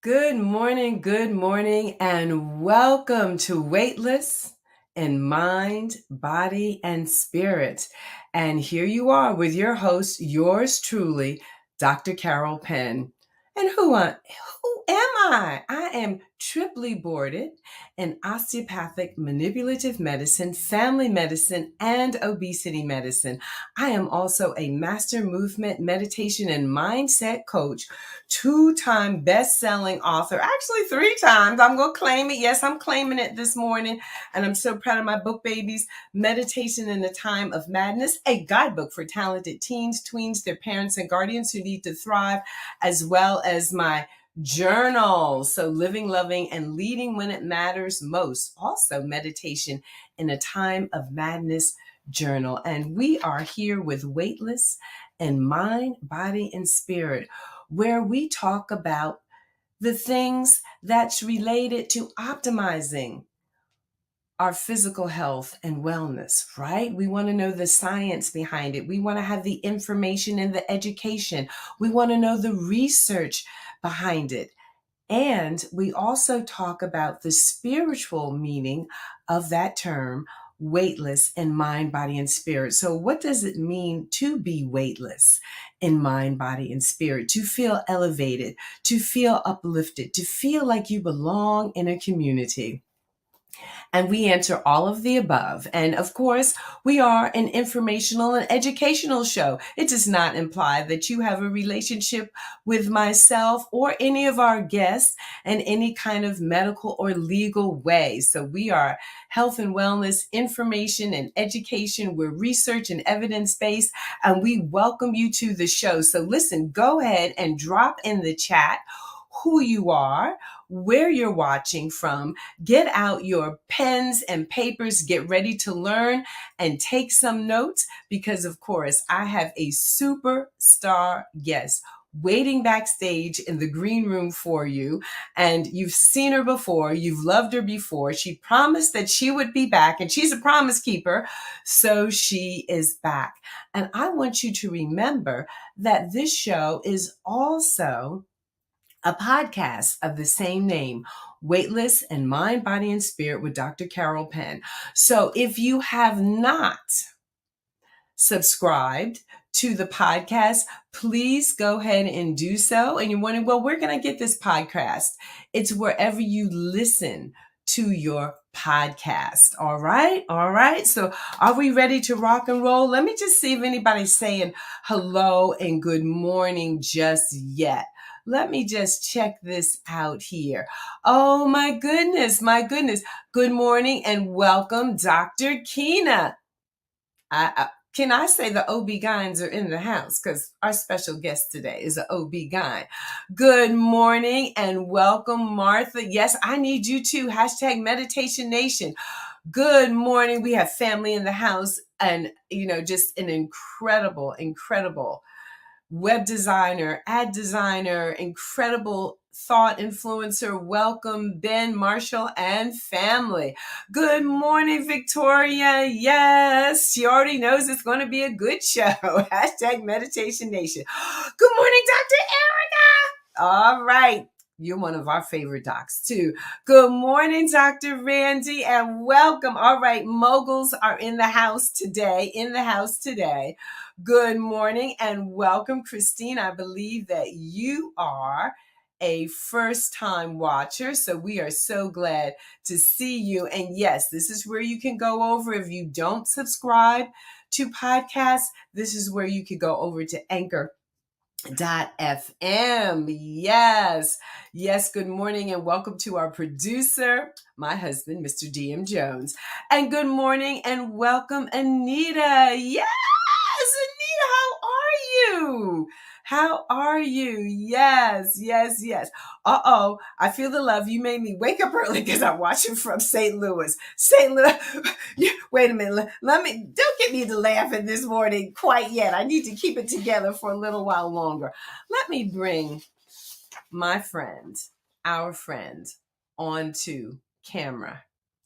Good morning, and welcome to Weightless in Mind, Body, and Spirit. And here you are with your host, yours truly, Dr. Carol Penn. And who am I? I am triply boarded in osteopathic manipulative medicine, family medicine, and obesity medicine. I am also a master movement, meditation, and mindset coach, two-time best-selling author, actually three times. I'm going to claim it. Yes, I'm claiming it this morning. And I'm so proud of my book babies. Meditation in a Time of Madness, a guidebook for talented teens, tweens, their parents, and guardians who need to thrive, as well as my journal. So living, loving, and leading when it matters most. Also meditation in a time of madness journal. And we are here with Weightless and Mind, Body, and Spirit, where we talk about the things that's related to optimizing our physical health and wellness, right? We want to know the science behind it. We want to have the information and the education. We want to know the research behind it. And we also talk about the spiritual meaning of that term, weightless in mind, body, and spirit. So, what does it mean to be weightless in mind, body, and spirit? To feel elevated, to feel uplifted, to feel like you belong in a community. And we answer all of the above. And of course, we are an informational and educational show. It does not imply that you have a relationship with myself or any of our guests in any kind of medical or legal way. So we are health and wellness, information and education. We're research and evidence based, and we welcome you to the show. So listen, go ahead and drop in the chat who you are, where you're watching from. Get out your pens and papers, get ready to learn and take some notes, because of course I have a superstar guest waiting backstage in the green room for you. And you've seen her before, you've loved her before. She promised that she would be back, and she's a promise keeper, so she is back. And I want you to remember that this show is also a podcast of the same name, Weightless in Mind, Body, and Spirit with Dr. Carol Penn. So if you have not subscribed to the podcast, please go ahead and do so. And you're wondering, well, where can I get this podcast? It's wherever you listen to your podcast. All right. All right. So are we ready to rock and roll? Let me just see if anybody's saying hello and good morning just yet. Let me just check this out here. Oh my goodness. My goodness. Good morning and welcome, Dr. Keena. Can I say the OB-GYNs are in the house? Because our special guest today is an OB-GYN. Good morning and welcome, Martha. Yes, I need you too. Hashtag Meditation Nation. Good morning. We have family in the house, and, just an incredible web designer, ad designer, incredible thought influencer. Welcome, Ben, Marshall, and family. Good morning, Victoria. Yes, she already knows it's going to be a good show. Hashtag Meditation Nation. Good morning, Dr. Erica. All right. You're one of our favorite docs, too. Good morning, Dr. Randy, and welcome. All right, moguls are in the house today. Good morning and welcome, Christine. I believe that you are a first-time watcher, so we are so glad to see you. And yes, this is where you can go over. If you don't subscribe to podcasts, this is where you could go over to Anchor.fm. Yes, good morning and welcome to our producer, my husband, Mr. DM Jones. And good morning and welcome, Anita. Yes, Anita, how are you? Yes. I feel the love. You made me wake up early because I'm watching from St. Louis. Wait a minute. Don't get me to laughing this morning quite yet. I need to keep it together for a little while longer. Let me bring our friend, onto camera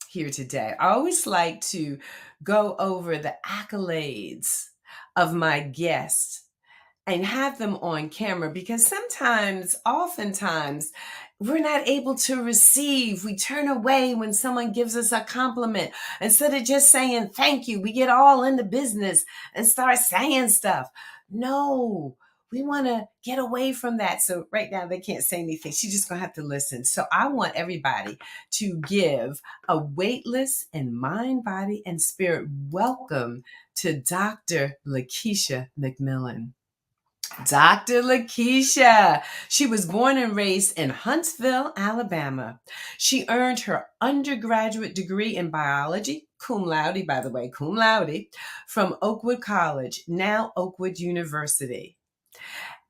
here today. I always like to go over the accolades of my guests and have them on camera, because oftentimes, we're not able to receive. We turn away when someone gives us a compliment. Instead of just saying thank you, we get all into business and start saying stuff. No, we want to get away from that. So right now they can't say anything. She's just going to have to listen. So I want everybody to give a weightless and mind, body, and spirit welcome to Dr. LaKeischa McMillan. Dr. LaKeischa. She was born and raised in Huntsville, Alabama. She earned her undergraduate degree in biology, cum laude, by the way, cum laude, from Oakwood College, now Oakwood University,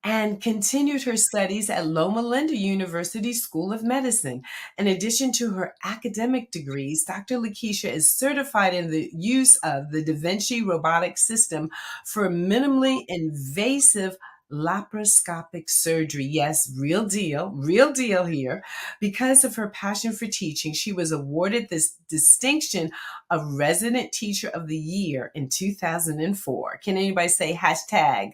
and continued her studies at Loma Linda University School of Medicine. In addition to her academic degrees, Dr. LaKeischa is certified in the use of the Da Vinci robotic system for minimally invasive laparoscopic surgery. Yes, real deal here. Because of her passion for teaching, she was awarded this distinction of Resident Teacher of the Year in 2004. Can anybody say hashtag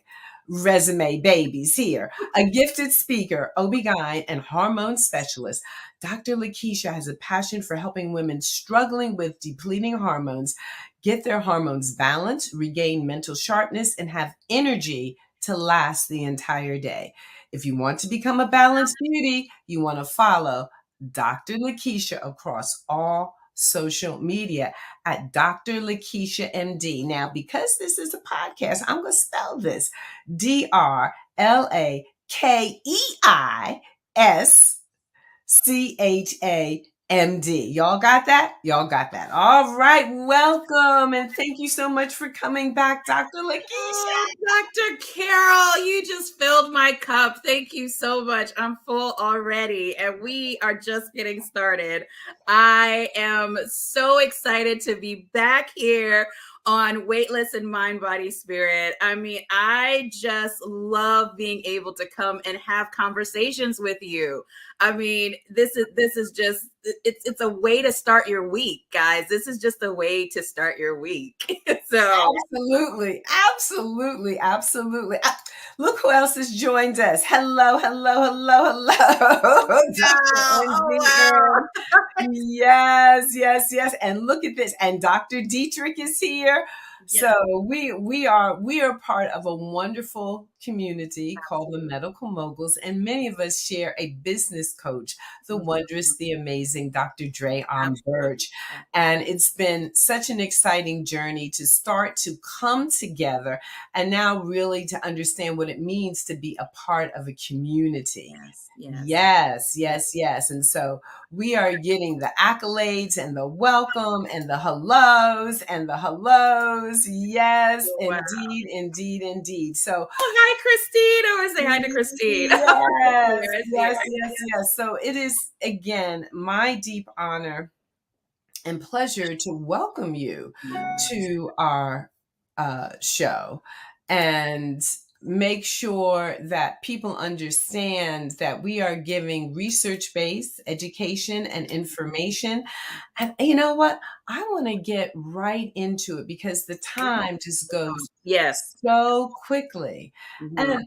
resume babies here? A gifted speaker, OB-GYN, and hormone specialist, Dr. LaKeischa has a passion for helping women struggling with depleting hormones get their hormones balanced, regain mental sharpness, and have energy to last the entire day. If you want to become a balanced beauty, you want to follow Dr. LaKeischa across all social media at Dr. LaKeishcha MD. Now, because this is a podcast, I'm going to spell this DrLakeischaMD. Y'all got that? Y'all got that. All right. Welcome. And thank you so much for coming back, Dr. LaKeischa. Oh, Dr. Carol, you just filled my cup. Thank you so much. I'm full already, and we are just getting started. I am so excited to be back here on Weightless and Mind, Body, Spirit. I mean, I just love being able to come and have conversations with you. I mean, this is just it's a way to start your week, guys. This is just a way to start your week. So Absolutely. Look who else has joined us. Hello. wow. Yes. And look at this. And Dr. Dietrich is here. Yes. So we are part of a wonderful community called the Medical Moguls, and many of us share a business coach, the wondrous, the amazing Dr. Dre Birch. And it's been such an exciting journey to start to come together and now really to understand what it means to be a part of a community. Yes. And so we are getting the accolades and the welcome and the hellos. Yes, Wow. Indeed. So, hi, Christine. I want to say hi to Christine. Yes. So it is, again, my deep honor and pleasure to welcome you to our show and make sure that people understand that we are giving research-based education and information. And you know what? I want to get right into it because the time just goes so quickly. And,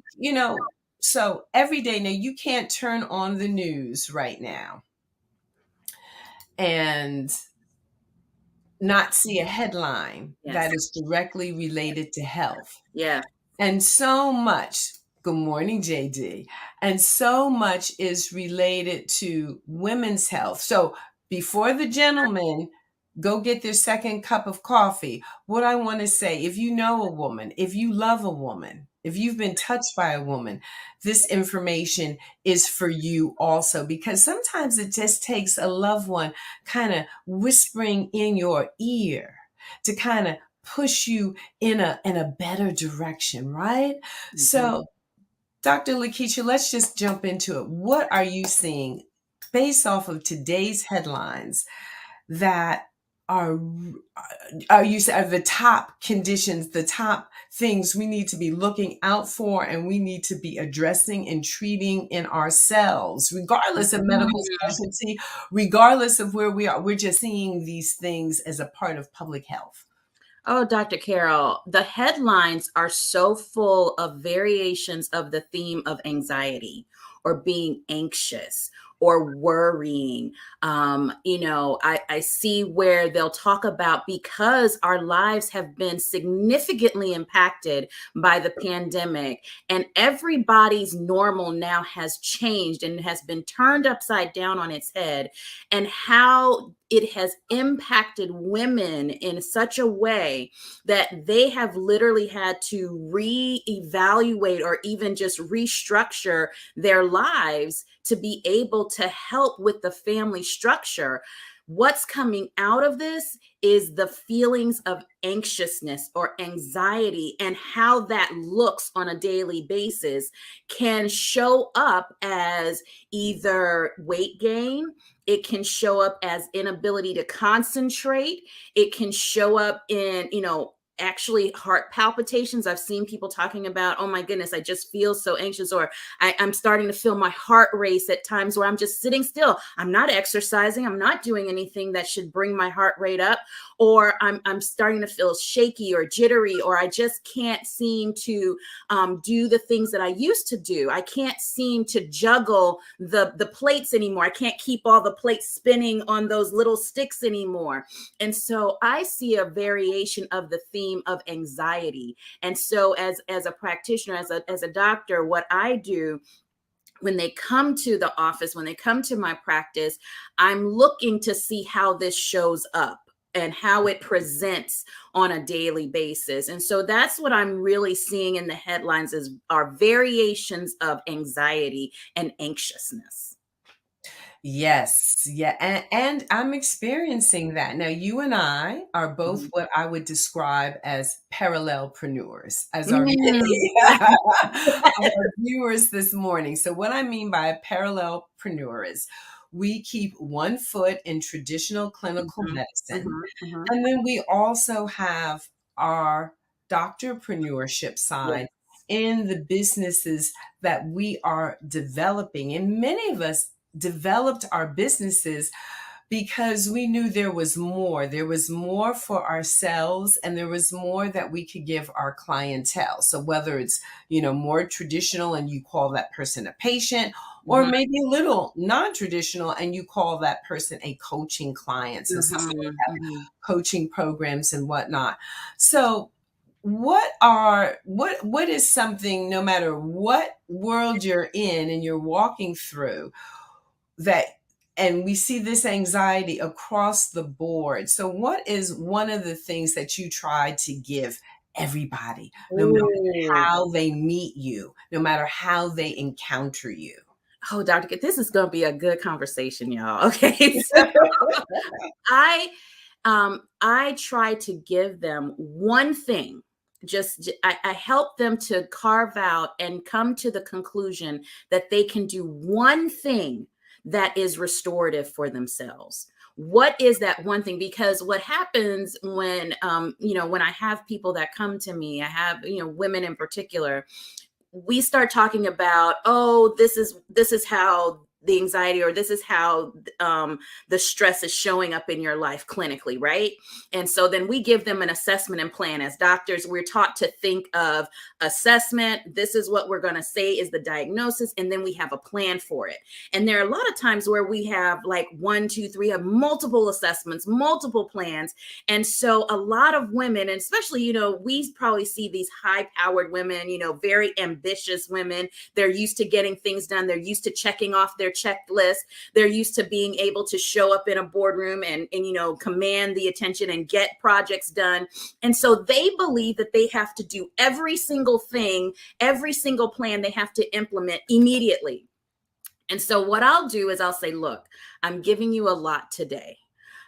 so every day now, you can't turn on the news right now and not see a headline that is directly related to health. And so much, good morning, JD, and so much is related to women's health. So before the gentlemen go get their second cup of coffee, what I want to say, if you know a woman, if you love a woman, if you've been touched by a woman, this information is for you also, because sometimes it just takes a loved one kind of whispering in your ear to kind of push you in a better direction, right? So, Dr. LaKeischa, let's just jump into it. What are you seeing based off of today's headlines that are the top conditions, the top things we need to be looking out for and we need to be addressing and treating in ourselves, regardless of medical specialty, regardless of where we are? We're just seeing these things as a part of public health. Oh, Dr. Carol, the headlines are so full of variations of the theme of anxiety or being anxious or worrying. I see where they'll talk about, because our lives have been significantly impacted by the pandemic, and everybody's normal now has changed and has been turned upside down on its head, and how it has impacted women in such a way that they have literally had to reevaluate or even just restructure their lives to be able to help with the family structure. What's coming out of this is the feelings of anxiousness or anxiety, and how that looks on a daily basis can show up as either weight gain. It can show up as inability to concentrate. It can show up in, actually heart palpitations. I've seen people talking about, oh my goodness, I just feel so anxious, or I'm starting to feel my heart race at times where I'm just sitting still. I'm not exercising. I'm not doing anything that should bring my heart rate up, or I'm starting to feel shaky or jittery, or I just can't seem to do the things that I used to do. I can't seem to juggle the plates anymore. I can't keep all the plates spinning on those little sticks anymore. And so I see a variation of the theme of anxiety. And so as a practitioner, as a doctor, what I do when they come to the office, when they come to my practice, I'm looking to see how this shows up and how it presents on a daily basis. And so that's what I'm really seeing in the headlines, is our variations of anxiety and anxiousness. Yes, yeah, and I'm experiencing that. Now, you and I are both Mhm. what I would describe as parallelpreneurs, as our Mm. of our viewers this morning. So what I mean by a parallelpreneur is we keep one foot in traditional clinical Mhm, medicine, mhm, mhm. and then we also have our doctorpreneurship Yes. side in the businesses that we are developing. And many of us developed our businesses because we knew there was more. There was more for ourselves, and there was more that we could give our clientele. So whether it's, more traditional and you call that person a patient, or Mhm, maybe a little non-traditional and you call that person a coaching client. So some mhm, mhm. coaching programs and whatnot. So what is something, no matter what world you're in and you're walking through, that and we see this anxiety across the board. So what is one of the things that you try to give everybody, no matter Ooh. how they meet you, no matter how they encounter you? Oh, Dr. This is going to be a good conversation, y'all. Okay. So I I try to give them one thing. I help them to carve out and come to the conclusion that they can do one thing that is restorative for themselves. What is that one thing? Because what happens when when I have people that come to me, I have, women in particular, we start talking about, oh, this is how the anxiety, or this is how the stress is showing up in your life clinically, right? And so then we give them an assessment and plan. As doctors, we're taught to think of assessment. This is what we're going to say is the diagnosis, and then we have a plan for it. And there are a lot of times where we have like one, two, three, have multiple assessments, multiple plans. And so a lot of women, and especially, we probably see these high powered women, very ambitious women. They're used to getting things done. They're used to checking off their checklist. They're used to being able to show up in a boardroom and command the attention and get projects done. And so they believe that they have to do every single thing, every single plan they have to implement immediately. And so what I'll do is I'll say, look, I'm giving you a lot today.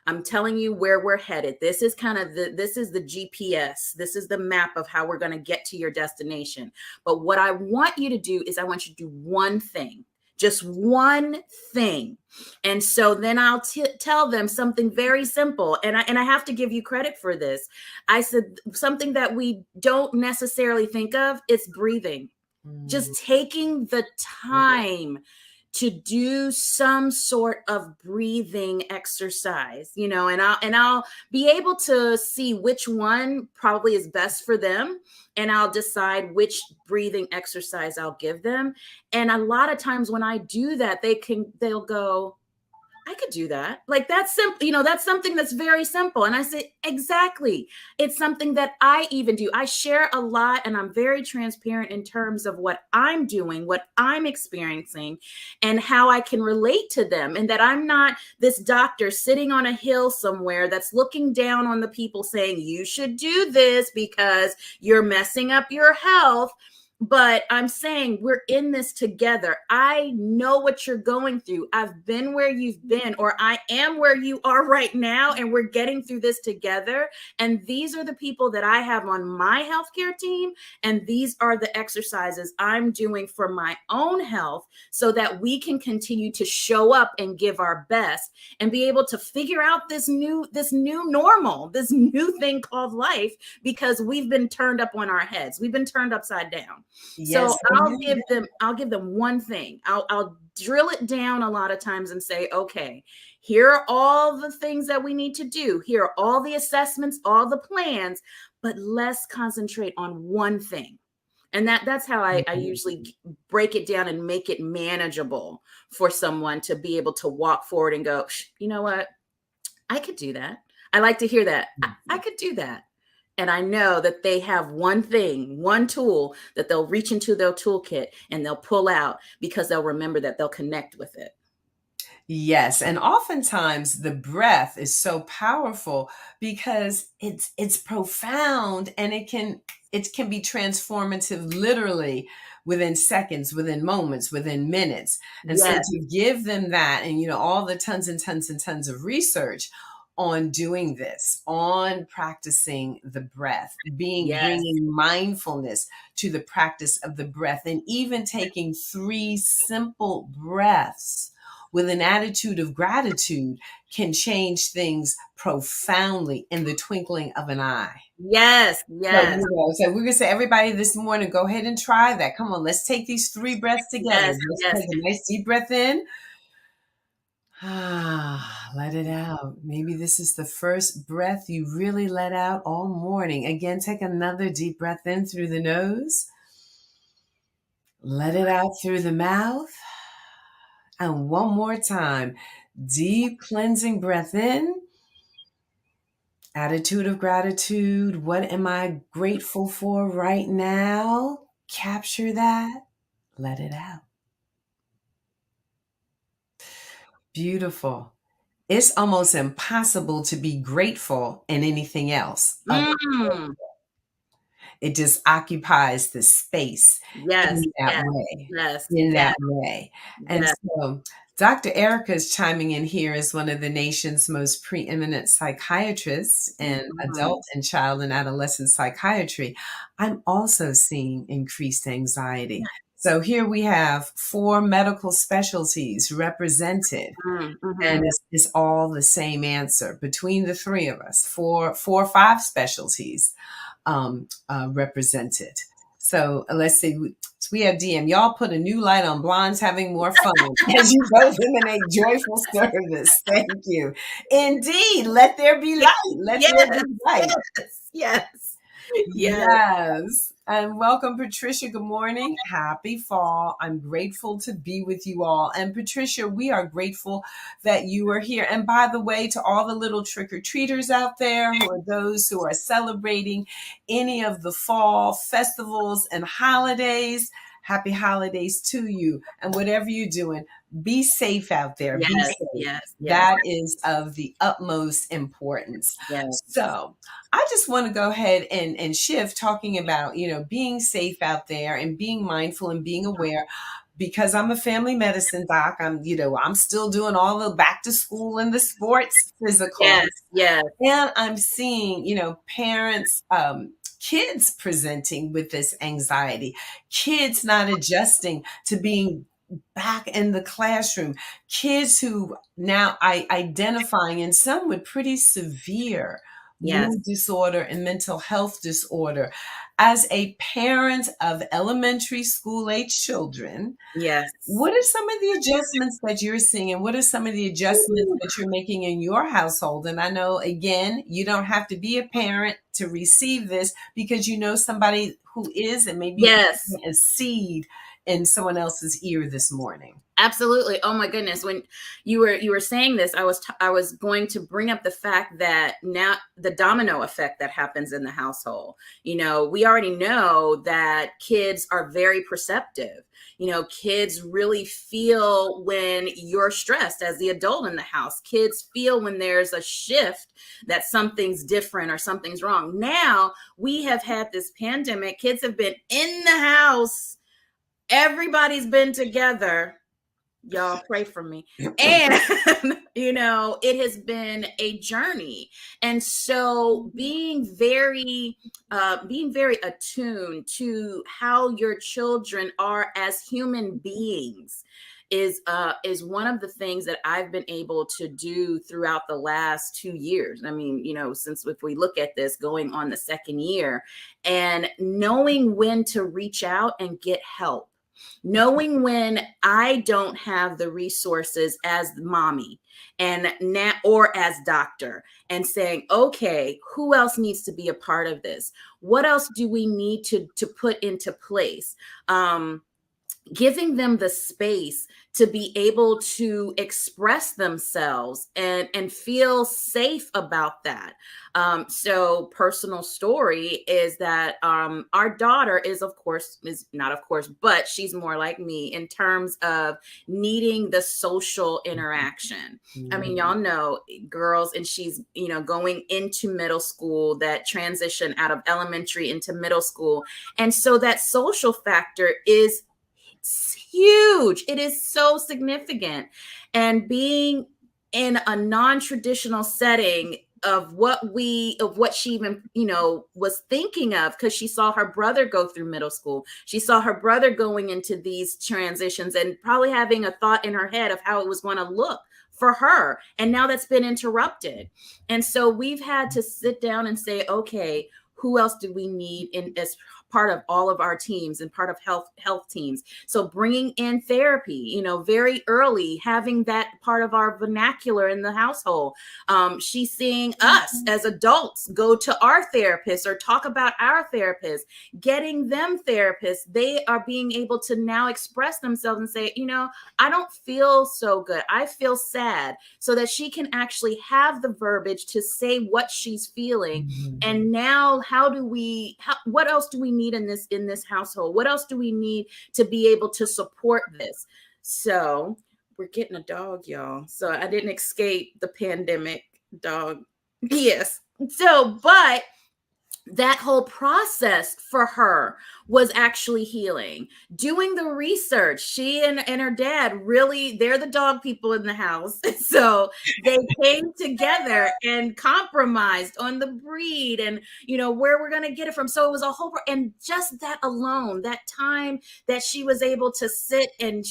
I'm telling you where we're headed. This is kind of this is the GPS. This is the map of how we're going to get to your destination. But what I want you to do is I want you to do one thing. Just one thing. And so then I'll tell them something very simple. And I have to give you credit for this. I said something that we don't necessarily think of, it's breathing. Mm, Just taking the time to do some sort of breathing exercise, and I'll be able to see which one probably is best for them, and I'll decide which breathing exercise I'll give them. And a lot of times when I do that, they'll go, I could do that. Like, that's simple. That's something that's very simple. And I say, exactly. It's something that I even do. I share a lot, and I'm very transparent in terms of what I'm doing, what I'm experiencing, and how I can relate to them. And that I'm not this doctor sitting on a hill somewhere that's looking down on the people saying, you should do this because you're messing up your health. But I'm saying we're in this together. I know what you're going through. I've been where you've been, or I am where you are right now, and we're getting through this together. And these are the people that I have on my healthcare team, and these are the exercises I'm doing for my own health, so that we can continue to show up and give our best and be able to figure out this new normal, this new thing called life, because we've been turned up on our heads. We've been turned upside down. So Yes. I'll give them one thing. I'll drill it down a lot of times and say, okay, here are all the things that we need to do. Here are all the assessments, all the plans, but let's concentrate on one thing. And that's how I usually break it down and make it manageable for someone to be able to walk forward and go, you know what? I could do that. I like to hear that. I could do that. And I know that they have one thing, one tool that they'll reach into their toolkit and they'll pull out, because they'll remember that they'll connect with it. Yes, and oftentimes the breath is so powerful because it's profound, and it can be transformative literally within seconds, within moments, within minutes. And so Yes, to give them that, and all the tons and tons and tons of research on doing this, on practicing the breath, yes, bringing mindfulness to the practice of the breath, and even taking 3 simple breaths with an attitude of gratitude can change things profoundly in the twinkling of an eye. yes, So, yes, so we're going to say, everybody this morning, go ahead and try that. Come on, let's take these 3 breaths together. yes, Let's yes, take a nice deep breath in. Let it out. Maybe this is the first breath you really let out all morning. Again, take another deep breath in through the nose. Let it out through the mouth. And one more time. Deep cleansing breath in. Attitude of gratitude. What am I grateful for right now? Capture that. Let it out. Beautiful. It's almost impossible to be grateful in anything else. Mm, It just occupies the space yes, in that yes, way. yes, In yes, that way. And yes. so Dr. Erica is chiming in here as one of the nation's most preeminent psychiatrists in Mhm. adult and child and adolescent psychiatry. I'm also seeing increased anxiety. So here we have 4 medical specialties represented, Mm, and mhm. it's all the same answer between the 3 of us, 4 or 5 specialties represented. So let's see. We have DM. Y'all put a new light on Blondes Having More Fun as you both emanate joyful service. Thank you. Indeed, let there be light. Let there Yes, be light. yes, yes, yes, Yes. And welcome, Patricia. Good morning. Happy fall. I'm grateful to be with you all. And Patricia, we are grateful that you are here. And by the way, to all the little trick-or-treaters out there, who are those who are celebrating any of the fall festivals and holidays, happy holidays to you. And whatever you're doing, be safe out there. Be yes, safe. yes, yes, That is of the utmost importance. yes. So, I just want to go ahead and shift talking about, being safe out there and being mindful and being aware, because I'm a family medicine doc. I'm still doing all the back to school and the sports physicals. Yes, yes, And I'm seeing, parents, kids presenting with this anxiety, kids not adjusting to being back in the classroom, kids who now identifying, and some with pretty severe Yes. mood disorder, and mental health disorder. As a parent of elementary school age children, Yes. what are some of the adjustments that you're seeing, and what are some of the adjustments Ooh. that you're making in your household? And I know, again, you don't have to be a parent to receive this, because you know somebody who is, and maybe Yes. a seed in someone else's ear this morning. Absolutely. Oh my goodness. When you were saying this, I was going to bring up the fact that now the domino effect that happens in the household. You know, we already know that kids are very perceptive. You know, kids really feel when you're stressed as the adult in the house. Kids feel when there's a shift that something's different or something's wrong. Now we have had this pandemic. Kids have been in the house. Everybody's been together. Y'all pray for me. And you know, it has been a journey. And so being very attuned to how your children are as human beings is one of the things that I've been able to do throughout the last 2 years. I mean, you know, since if we look at this going on the second year, and knowing when to reach out and get help, knowing when I don't have the resources as mommy and now or as doctor, and saying, okay, who else needs to be a part of this? What else do we need to put into place? Giving them the space to be able to express themselves and feel safe about that. So personal story is that our daughter is not of course, but she's more like me in terms of needing the social interaction. I mean, y'all know girls, and she's, you know, going into middle school, that transition out of elementary into middle school. And so that social factor is huge. It is so significant. And being in a non-traditional setting of what she even, you know, was thinking of, because she saw her brother go through middle school. She saw her brother going into these transitions and probably having a thought in her head of how it was going to look for her. And now that's been interrupted. And so we've had to sit down and say, okay, who else do we need in as part of all of our teams and part of health teams? So bringing in therapy, you know, very early, having that part of our vernacular in the household. She's seeing us as adults go to our therapist or talk about our therapist, getting them therapists. They are being able to now express themselves and say, you know, I don't feel so good, I feel sad, so that she can actually have the verbiage to say what she's feeling. And now what else do we need in this household? What else do we need to be able to support this? So we're getting a dog, y'all. So I didn't escape the pandemic. Dog. Yes. So, but that whole process for her was actually healing. Doing the research, she and her dad really, they're the dog people in the house. So they came together and compromised on the breed and, you know, where we're going to get it from. So it was a whole, and just that alone, that time that she was able to sit and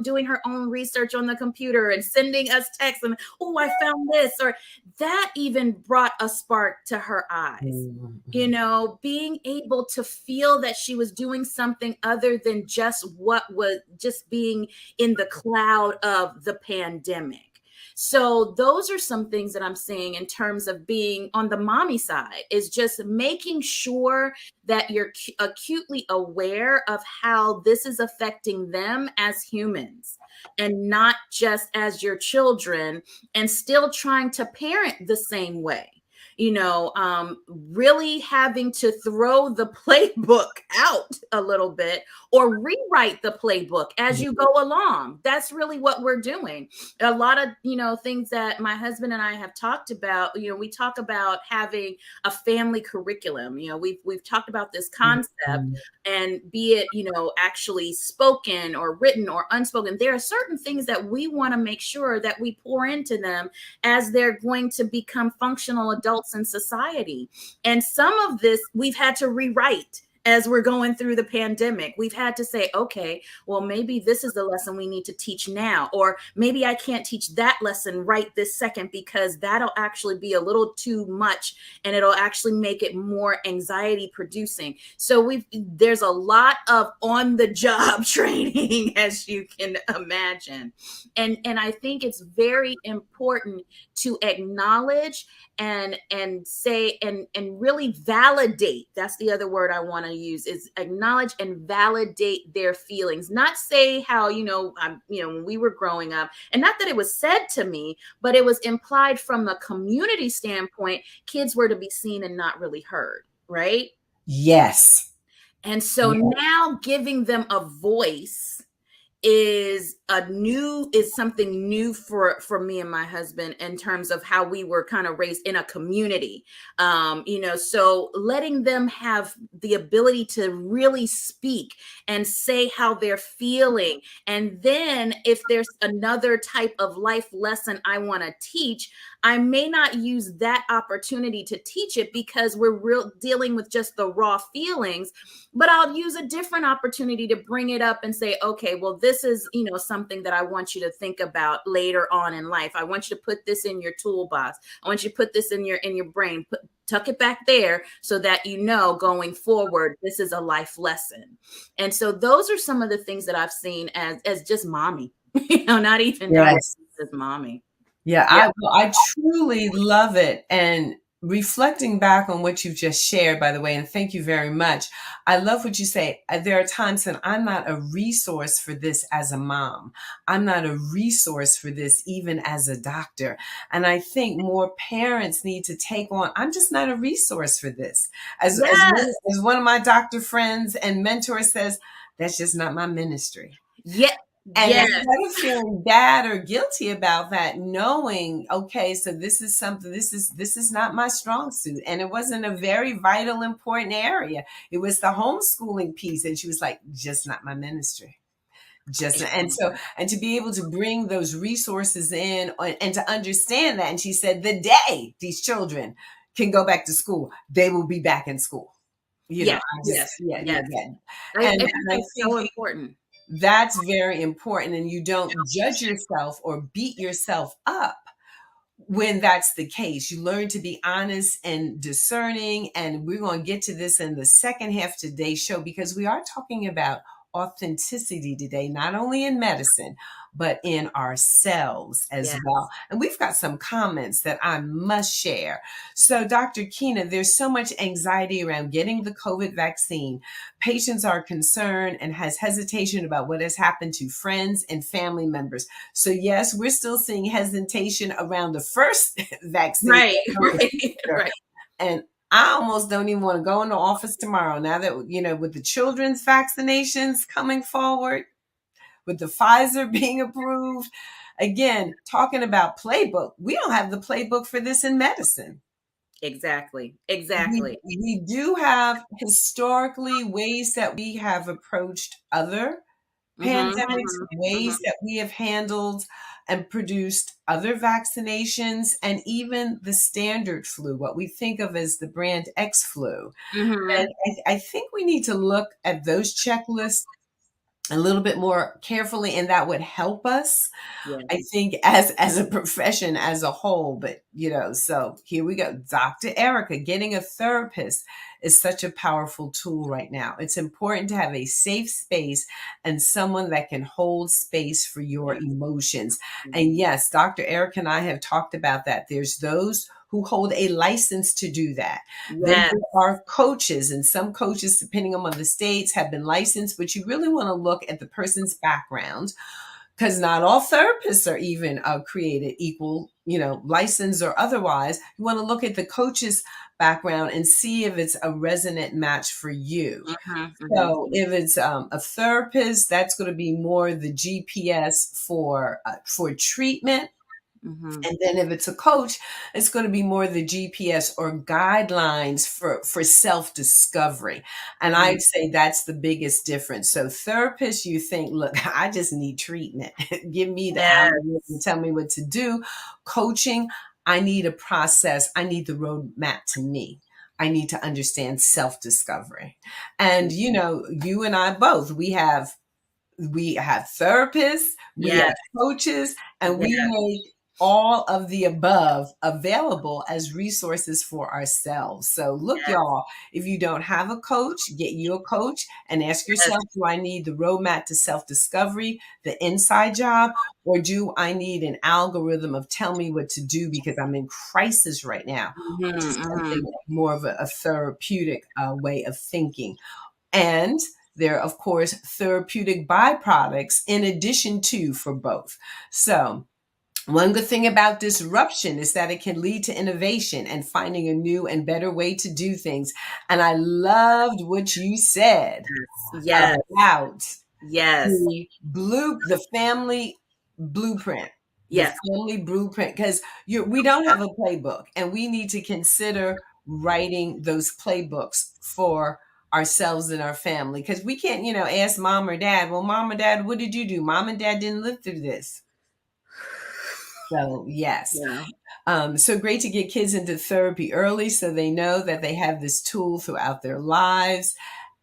doing her own research on the computer and sending us texts and, oh, I found this, or that even brought a spark to her eyes. You know, being able to feel that she was doing something other than just what was just being in the cloud of the pandemic. So those are some things that I'm saying in terms of being on the mommy side, is just making sure that you're acutely aware of how this is affecting them as humans and not just as your children, and still trying to parent the same way. You know, really having to throw the playbook out a little bit or rewrite the playbook as you go along. That's really what we're doing. A lot of, you know, things that my husband and I have talked about, you know, we talk about having a family curriculum. You know, we've talked about this concept, and be it, you know, actually spoken or written or unspoken, there are certain things that we want to make sure that we pour into them as they're going to become functional adults in society. And some of this we've had to rewrite as we're going through the pandemic. We've had to say, okay, well, maybe this is the lesson we need to teach now, or maybe I can't teach that lesson right this second because that'll actually be a little too much and it'll actually make it more anxiety producing. So there's a lot of on the job training, as you can imagine. And I think it's very important to acknowledge and say and really validate. That's the other word I want to use, is acknowledge and validate their feelings. Not say how, when we were growing up, and not that it was said to me, but it was implied from a community standpoint, kids were to be seen and not really heard, right? Yes. And so now giving them a voice is something new for me and my husband, in terms of how we were kind of raised in a community. So letting them have the ability to really speak and say how they're feeling. And then if there's another type of life lesson I want to teach, I may not use that opportunity to teach it because we're dealing with just the raw feelings, but I'll use a different opportunity to bring it up and say, okay, well, this is, something that I want you to think about later on in life. I want you to put this in your toolbox. I want you to put this in your brain, tuck it back there so that, going forward, this is a life lesson. And so those are some of the things that I've seen as just mommy, not even Yes. as mommy. Yeah, I truly love it. And reflecting back on what you've just shared, by the way, and thank you very much. I love what you say. There are times that I'm not a resource for this as a mom. I'm not a resource for this even as a doctor. And I think more parents need to take on, I'm just not a resource for this. As one of my doctor friends and mentors says, that's just not my ministry. Yeah. And instead of feeling bad or guilty about that, knowing, okay, so this is something, this is not my strong suit. And it wasn't a very vital, important area. It was the homeschooling piece. And she was like, just not my ministry. And to be able to bring those resources in and to understand that. And she said, the day these children can go back to school, they will be back in school. Yes. And I think that's so important. That's very important. And you don't judge yourself or beat yourself up when that's the case. You learn to be honest and discerning. And we're going to get to this in the second half of today's show, because we are talking about authenticity today, not only in medicine, but in ourselves as well. And we've got some comments that I must share. So, Dr. Keena, there's so much anxiety around getting the COVID vaccine. Patients are concerned and has hesitation about what has happened to friends and family members. So, yes, we're still seeing hesitation around the first vaccine. Right. And I almost don't even want to go into office tomorrow now that, with the children's vaccinations coming forward, with the Pfizer being approved. Again, talking about playbook, we don't have the playbook for this in medicine. Exactly. We do have historically ways that we have approached other pandemics, ways that we have handled and produced other vaccinations, and even the standard flu, what we think of as the brand X flu. And I think we need to look at those checklists a little bit more carefully, and that would help us, I think, as a profession as a whole. But, so here we go. Dr. Erica, getting a therapist is such a powerful tool right now. It's important to have a safe space and someone that can hold space for your emotions. And yes, Dr. Erica and I have talked about that. There's those who hold a license to do that. Then there are coaches, and some coaches, depending on the states, have been licensed, but you really want to look at the person's background, because not all therapists are even created equal, licensed or otherwise. You want to look at the coach's background and see if it's a resonant match for you. So if it's a therapist, that's going to be more the GPS for treatment. And then if it's a coach, it's going to be more the GPS or guidelines for self-discovery. And I'd say that's the biggest difference. So therapists, you think, look, I just need treatment. Give me the algorithm and tell me what to do. Coaching, I need a process. I need the roadmap to me. I need to understand self-discovery. And, you and I both, we have therapists, we have Yes. coaches, and we Yes. make all of the above available as resources for ourselves. So look, y'all, if you don't have a coach, get you a coach and ask Yes. yourself, do I need the roadmap to self-discovery, the inside job, or do I need an algorithm of tell me what to do because I'm in crisis right now, to Mm-hmm. something more of a therapeutic way of thinking? And there are, of course, therapeutic byproducts in addition to for both. So, one good thing about disruption is that it can lead to innovation and finding a new and better way to do things. And I loved what you said Yes. about Yes. the family blueprint, the Yes. family blueprint, because we don't have a playbook, and we need to consider writing those playbooks for ourselves and our family, because we can't, ask mom or dad, well, mom or dad, what did you do? Mom and dad didn't live through this. So yes. Yeah. So great to get kids into therapy early so they know that they have this tool throughout their lives.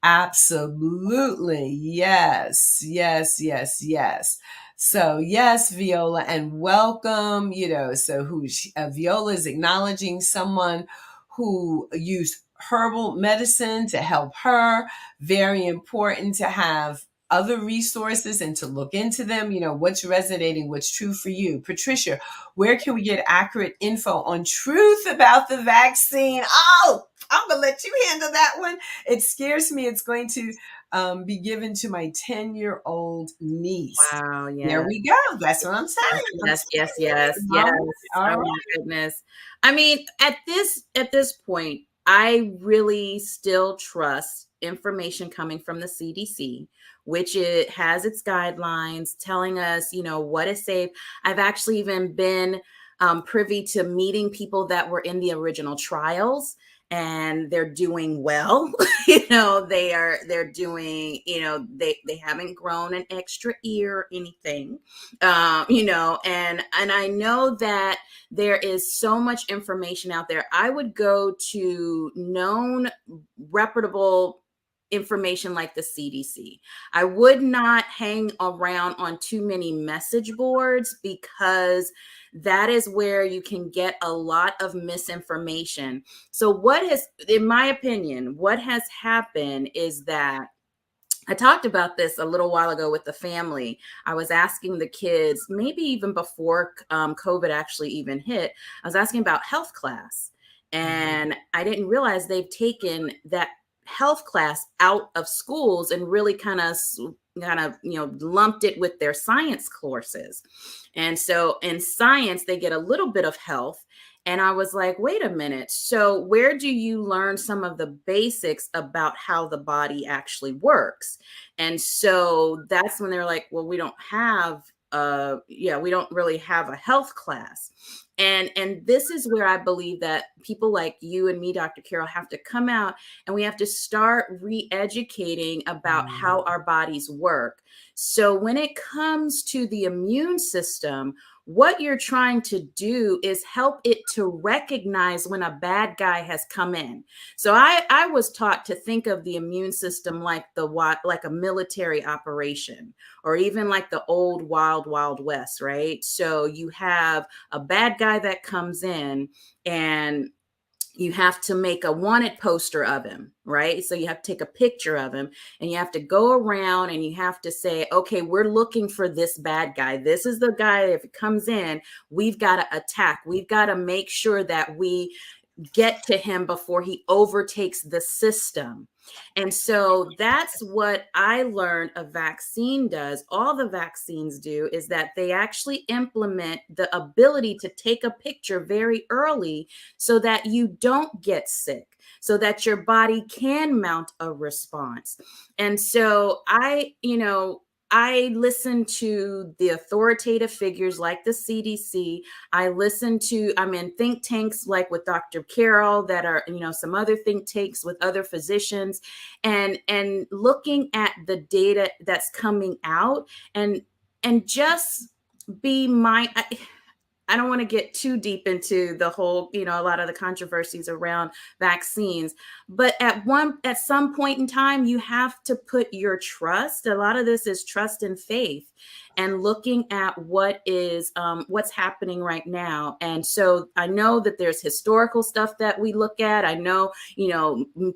Absolutely. Yes, yes, yes, yes. So, yes, Viola, and welcome. So Viola is acknowledging someone who used herbal medicine to help her. Very important to have other resources and to look into them. What's resonating, what's true for you. Patricia, where can we get accurate info on truth about the vaccine? Oh, I'm going to let you handle that one. It scares me. It's going to be given to my 10-year-old niece. Wow. There Yeah. we go. That's what I'm saying. Yes. Yes. Yes. All Yes. right. All Oh right. my goodness. I mean, at this point, I really still trust information coming from the CDC, which it has its guidelines telling us, what is safe. I've actually even been privy to meeting people that were in the original trials, and they're doing well. They're doing, they haven't grown an extra ear or anything. And I know that there is so much information out there. I would go to known reputable information like the CDC. I would not hang around on too many message boards, because that is where you can get a lot of misinformation. So in my opinion, what has happened is that I talked about this a little while ago with the family. I was asking the kids, maybe even before COVID actually even hit, I was asking about health class. And I didn't realize they've taken that health class out of schools and really kind of lumped it with their science courses. And so in science, they get a little bit of health. And I was like, wait a minute. So, where do you learn some of the basics about how the body actually works? And so that's when they're like, well, we don't have we don't really have a health class. And this is where I believe that people like you and me, Dr. Carol, have to come out, and we have to start re-educating about how our bodies work. So when it comes to the immune system, what you're trying to do is help it to recognize when a bad guy has come in. So I was taught to think of the immune system like a military operation, or even like the old wild west, right? So you have a bad guy that comes in, and you have to make a wanted poster of him, right? So you have to take a picture of him, and you have to go around and you have to say, okay, we're looking for this bad guy. This is the guy. If it comes in, we've got to attack. We've got to make sure that we get to him before he overtakes the system. And so that's what I learned a vaccine does. All the vaccines do is that they actually implement the ability to take a picture very early so that you don't get sick, so that your body can mount a response. And so I listen to the authoritative figures like the CDC. I'm in think tanks like with Dr. Carol, that are, some other think tanks with other physicians, and looking at the data that's coming out, and just be my I don't want to get too deep into the whole, a lot of the controversies around vaccines, but at some point in time, you have to put your trust. A lot of this is trust and faith, and looking at what's happening right now. And so I know that there's historical stuff that we look at. I know,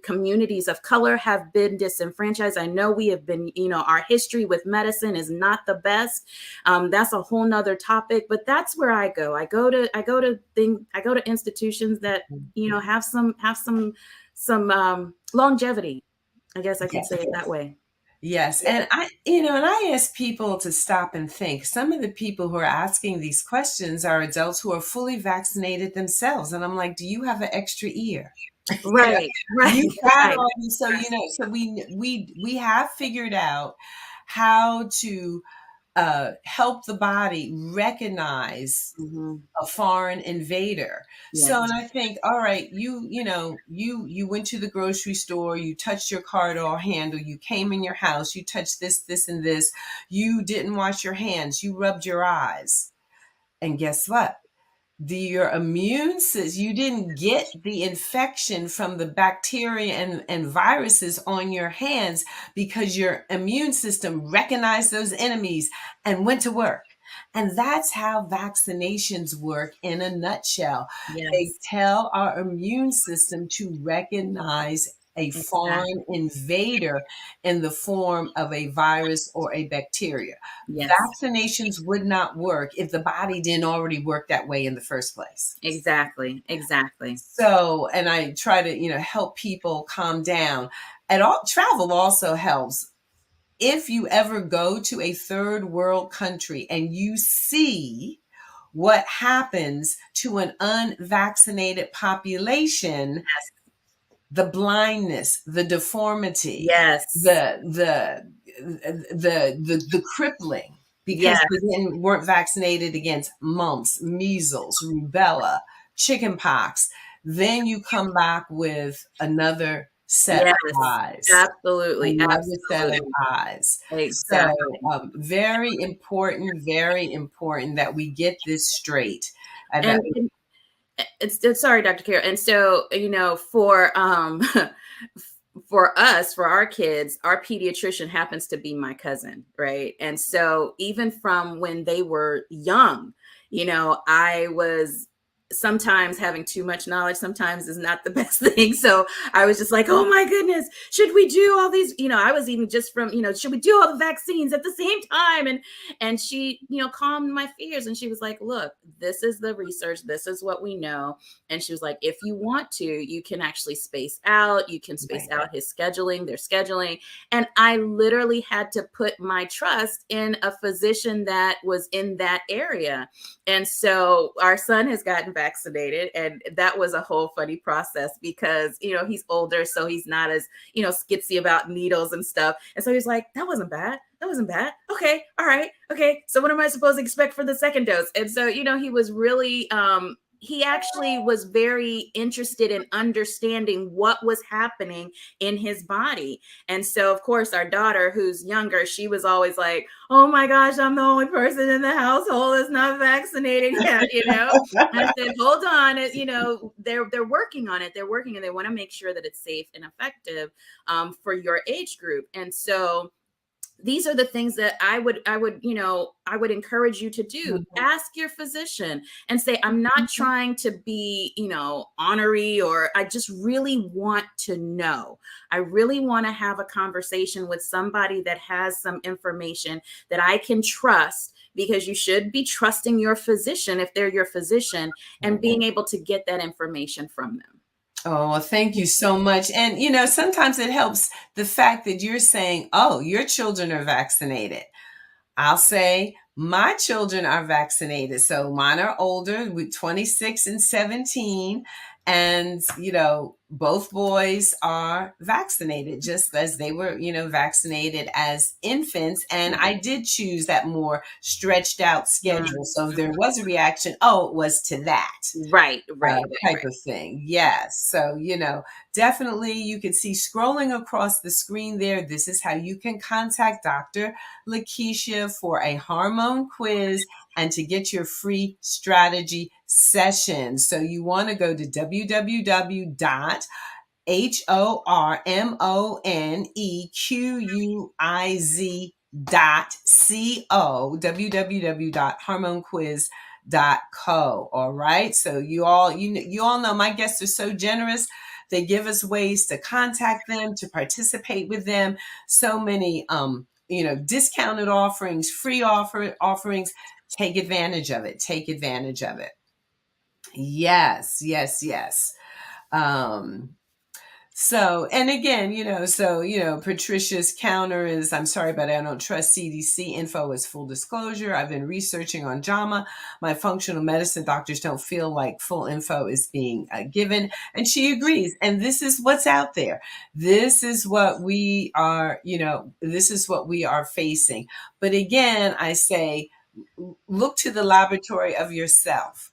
communities of color have been disenfranchised. I know we have been, our history with medicine is not the best. That's a whole nother topic, but that's where I go. I go to institutions that, have some longevity. I guess I could say it that way. Yes. And I ask people to stop and think. Some of the people who are asking these questions are adults who are fully vaccinated themselves. And I'm like, do you have an extra ear? Right, right, You got right. all these, so we have figured out how to help the body recognize Mhm. a foreign invader. So, Yes, and I think, all right, you went to the grocery store, you touched your car door handle, you came in your house, you touched this, and this. You didn't wash your hands, you rubbed your eyes. And guess what? Your immune system, you didn't get the infection from the bacteria and viruses on your hands because your immune system recognized those enemies and went to work. And that's how vaccinations work in a nutshell. They yes, tell our immune system to recognize a foreign exactly. invader in the form of a virus or a bacteria. Yes, Vaccinations would not work if the body didn't already work that way in the first place. exactly, exactly. So, and I try to, help people calm down. And all travel also helps. If you ever go to a third world country and you see what happens to an unvaccinated population, the blindness, the deformity, Yes, the crippling, because yes, weren't vaccinated against mumps, measles, rubella, chickenpox. Then you come back with another set of yes, eyes, absolutely, another set of absolutely, eyes. So, exactly. very important that we get this straight. And that And it's sorry, Dr. Carol. And so, for us, for our kids, our pediatrician happens to be my cousin, right? And so even from when they were young, I was sometimes having too much knowledge sometimes is not the best thing. So I was just like, oh my goodness, should we do all these, I was even just from, should we do all the vaccines at the same time? And she, calmed my fears, and she was like, look, this is the research, this is what we know. And she was like, if you want to, you can actually space out, you can space right. out their scheduling. And I literally had to put my trust in a physician that was in that area. And so our son has gotten vaccinated, and that was a whole funny process because, he's older, so he's not as, skitsy about needles and stuff. And so he's like, that wasn't bad. That wasn't bad. Okay. All right. Okay. So what am I supposed to expect for the second dose? And so, he was really, he actually was very interested in understanding what was happening in his body. And so, of course, our daughter, who's younger, she was always like, oh my gosh, I'm the only person in the household that's not vaccinated yet. And I said, hold on, they're working on it. They're working, and they want to make sure that it's safe and effective for your age group. And so these are the things that I would encourage you to do. Mhm. Ask your physician and say, I'm not trying to be, honorary, or I just really want to know. I really want to have a conversation with somebody that has some information that I can trust, because you should be trusting your physician if they're your physician, and being able to get that information from them. Oh, well, thank you so much. And, sometimes it helps the fact that you're saying, oh, your children are vaccinated. I'll say my children are vaccinated. So mine are older, with 26 and 17. And, both boys are vaccinated just as they were, vaccinated as infants. And I did choose that more stretched out schedule. So if there was a reaction, oh, it was to that Right, right, type right, of thing. Yes. So, definitely you can see scrolling across the screen there. This is how you can contact Dr. LaKeischa for a hormone quiz and to get your free strategy session. So you want to go to hormonequiz.co, www.hormonequiz.co. All right. So you all know my guests are so generous. They give us ways to contact them, to participate with them. So many discounted offerings, free offerings. Take advantage of it. Take advantage of it. Yes, yes, yes. Um, so, and again, Patricia's counter is, I'm sorry, but I don't trust CDC info as full disclosure. I've been researching on JAMA. My functional medicine doctors don't feel like full info is being given. And she agrees. And this is what's out there. This is what we are, this is what we are facing. But again, I say, look to the laboratory of yourself.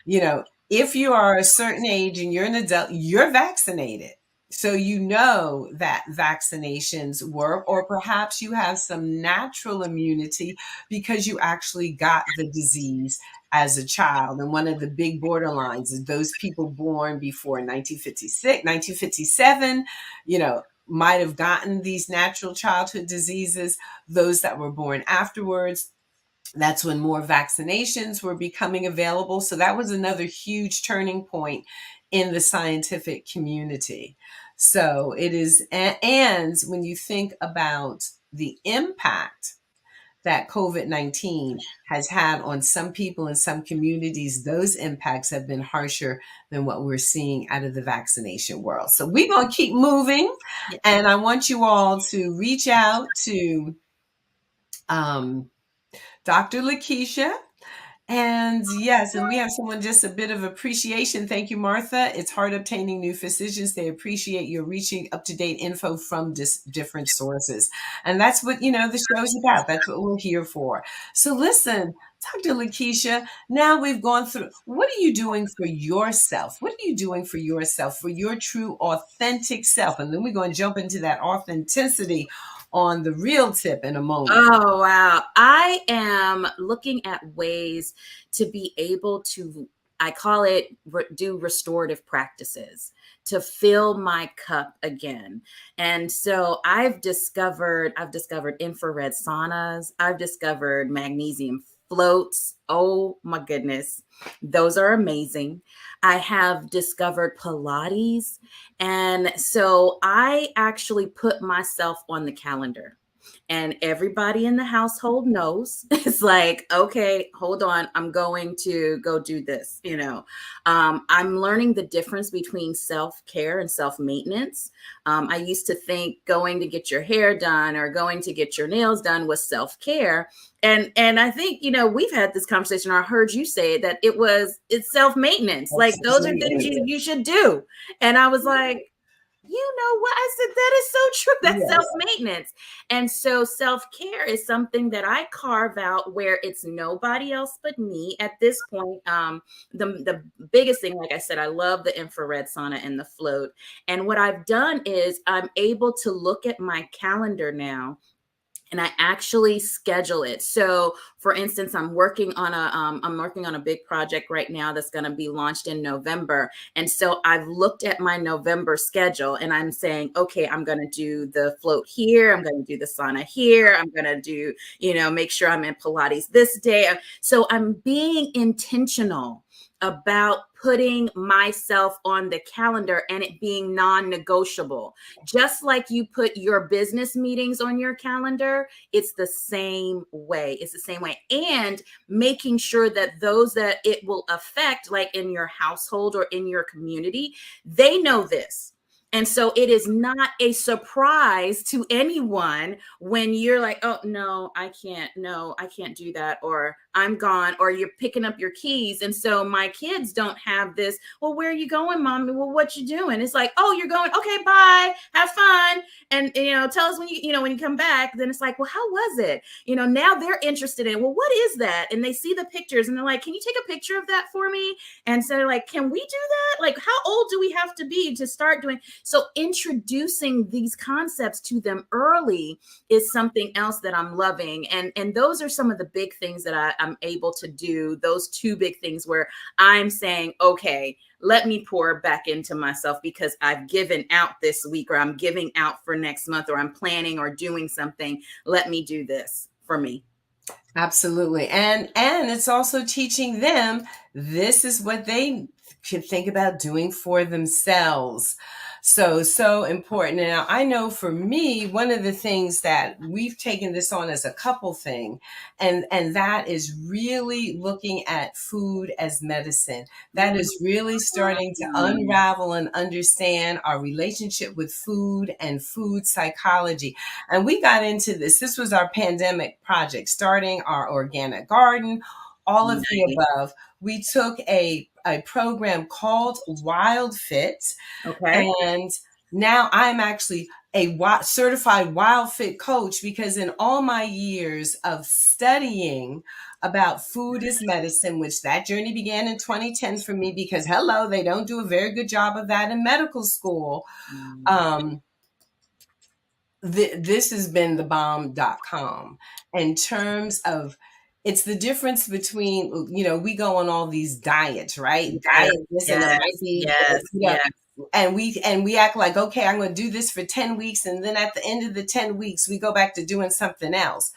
If you are a certain age and you're an adult, you're vaccinated. So you know that vaccinations work, or perhaps you have some natural immunity because you actually got the disease as a child. And one of the big borderlines is those people born before 1956, 1957, might have gotten these natural childhood diseases. Those that were born afterwards, that's when more vaccinations were becoming available. So that was another huge turning point in the scientific community. So it is, and when you think about the impact that COVID-19 has had on some people in some communities, those impacts have been harsher than what we're seeing out of the vaccination world. So we're going to keep moving. Yeah. And I want you all to reach out to Dr. LaKeischa. And yes, and we have someone, just a bit of appreciation. Thank you, Martha. It's hard obtaining new physicians. They appreciate your reaching up-to-date info from different sources. And that's what, the show's about. That's what we're here for. So listen, Dr. LaKeischa, now we've gone through, what are you doing for yourself? What are you doing for yourself, for your true authentic self? And then we're going to jump into that authenticity on the real tip in a moment. Oh, wow. I am looking at ways to be able to, I call it, do restorative practices to fill my cup again. And so I've discovered infrared saunas. I've discovered magnesium floats. Oh my goodness. Those are amazing. I have discovered Pilates. And so I actually put myself on the calendar. And everybody in the household knows. It's like, okay, hold on, I'm going to go do this. I'm learning the difference between self-care and self-maintenance. I used to think going to get your hair done or going to get your nails done was self-care. And I think, we've had this conversation, or I heard you say that it's self-maintenance. Like, those are things you should do. And I was like, you know what? I said, that is so true. That's Yes. self-maintenance. And so self-care is something that I carve out where it's nobody else but me at this point. The biggest thing, like I said, I love the infrared sauna and the float. And what I've done is I'm able to look at my calendar now, and I actually schedule it. So, for instance, I'm working on a big project right now that's going to be launched in November. And so I've looked at my November schedule and I'm saying, okay, I'm going to do the float here. I'm going to do the sauna here. I'm going to do, make sure I'm in Pilates this day. So I'm being intentional about putting myself on the calendar and it being non-negotiable. Just like you put your business meetings on your calendar, it's the same way. It's the same way. And making sure that those that it will affect, like in your household or in your community, they know this. And so it is not a surprise to anyone when you're like, oh, no, I can't do that. Or I'm gone, or you're picking up your keys. And so my kids don't have this, well, where are you going, mommy? Well, what you doing? It's like, oh, you're going, okay, bye, have fun. And, tell us when you come back. Then it's like, well, how was it? Now they're interested in, well, what is that? And they see the pictures and they're like, can you take a picture of that for me? And so they're like, can we do that? Like, how old do we have to be to start doing? So introducing these concepts to them early is something else that I'm loving. And those are some of the big things that I'm able to do those two big things where I'm saying, okay, let me pour back into myself because I've given out this week, or I'm giving out for next month, or I'm planning or doing something. Let me do this for me. Absolutely. And it's also teaching them this is what they should think about doing for themselves. So important. Now, I know for me, one of the things that we've taken this on as a couple thing, and that is really looking at food as medicine. That is really starting to unravel and understand our relationship with food and food psychology. And we got into this. This was our pandemic project, starting our organic garden, all of the Nice. above. We took a program called Wild Fit, Okay. and now I'm actually a certified Wild Fit coach, because in all my years of studying about food as medicine, which that journey began in 2010 for me, because hello, they don't do a very good job of that in medical school. Um, this has been the bomb.com in terms of, it's the difference between, we go on all these diets, right? Yes, Diet this, and it yes, might be, yes, yes. and we act like, okay, I'm going to do this for 10 weeks. And then at the end of the 10 weeks, we go back to doing something else.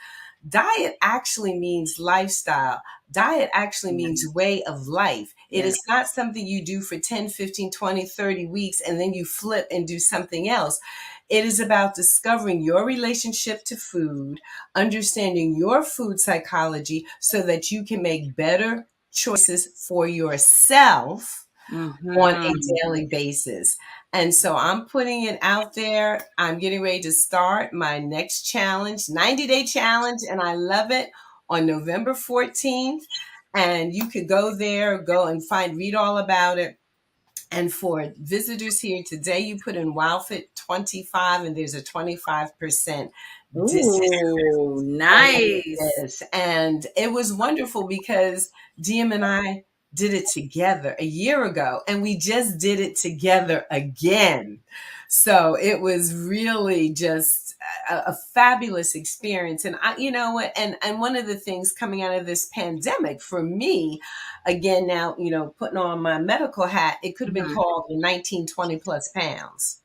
Diet actually means lifestyle. Diet actually means way of life. It Yes. is not something you do for 10, 15, 20, 30 weeks and then you flip and do something else. It is about discovering your relationship to food, understanding your food psychology so that you can make better choices for yourself on a Mhm. daily basis. And so I'm putting it out there. I'm getting ready to start my next challenge, 90-day challenge, and I love it, on November 14th. And you could go there, go and read all about it. And for visitors here today, you put in WildFit 25 and there's a 25% discount Ooh, on nice. this. And it was wonderful because Diem and I did it together a year ago, and we just did it together again. So it was really just a fabulous experience. And and one of the things coming out of this pandemic for me, again, now, putting on my medical hat, it could have been Mhm. called the 19, 20 plus pounds,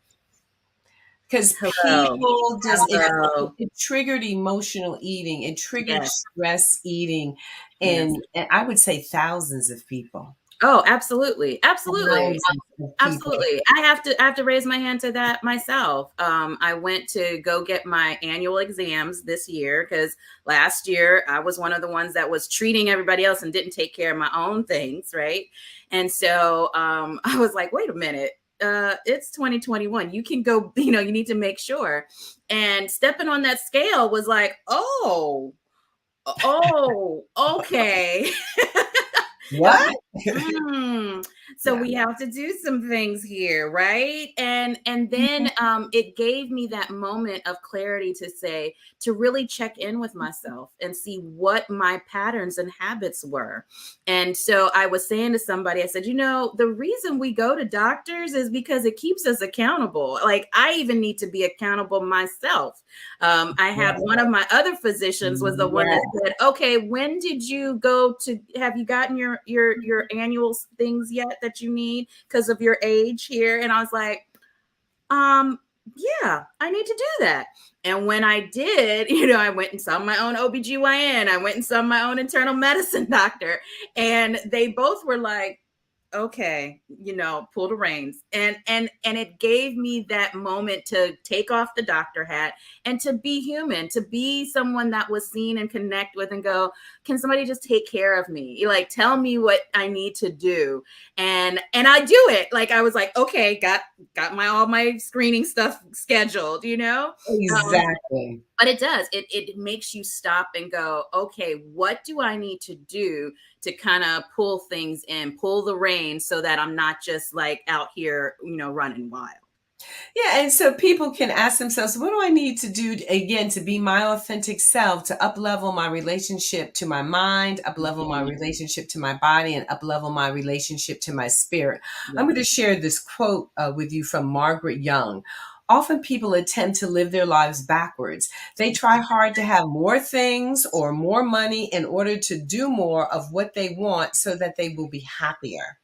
because Hello. people just Hello. it triggered emotional eating, it triggered Yes. stress eating, Yes. and I would say thousands of people. Oh, absolutely. Absolutely. Thousands of people. Absolutely. I have to raise my hand to that myself. I went to go get my annual exams this year because last year I was one of the ones that was treating everybody else and didn't take care of my own things, right? And so I was like, wait a minute. It's 2021. You can go, you need to make sure. And stepping on that scale was like, oh, okay. What? Mm. So Yeah. we have to do some things here, right? And then it gave me that moment of clarity to say, to really check in with myself and see what my patterns and habits were. And so I was saying to somebody, I said, the reason we go to doctors is because it keeps us accountable. Like I even need to be accountable myself. I had one of my other physicians was the one Yeah. that said, "Okay, when did you go to? Have you gotten your annual things yet that you need because of your age here?" And I was like, um, yeah, I need to do that. And when I did, I went and saw my own OBGYN. I went and saw my own internal medicine doctor, and they both were like, okay, pull the reins. And it gave me that moment to take off the doctor hat and to be human, to be someone that was seen and connect with and go, can somebody just take care of me? Like tell me what I need to do. And I do it. Like I was like, okay, got my all my screening stuff scheduled, Exactly. but it does. It makes you stop and go, okay, what do I need to do to kind of pull things in, pull the reins so that I'm not just like out here, running wild. Yeah, and so people can ask themselves, what do I need to do again to be my authentic self, to up level my relationship to my mind, up level my Mhm. relationship to my body, and up level my relationship to my spirit? I'm Yes. going to share this quote with you from Margaret Young. often people attempt to live their lives backwards. They try hard to have more things or more money in order to do more of what they want so that they will be happier.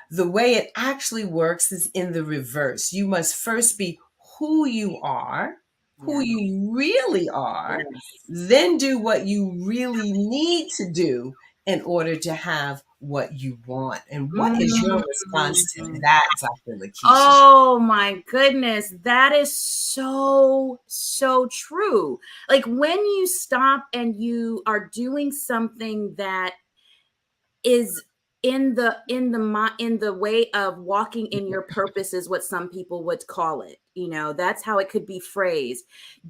The way it actually works is in the reverse. You must first be who you are, who Yeah. you really are, Yes. then do what you really need to do in order to have what you want. And what is your response to Mm. that, Dr. LaKeischa? Oh my goodness, that is so, so true. Like when you stop and you are doing something that is in the way of walking in your purpose is what some people would call it. You know, that's how it could be phrased.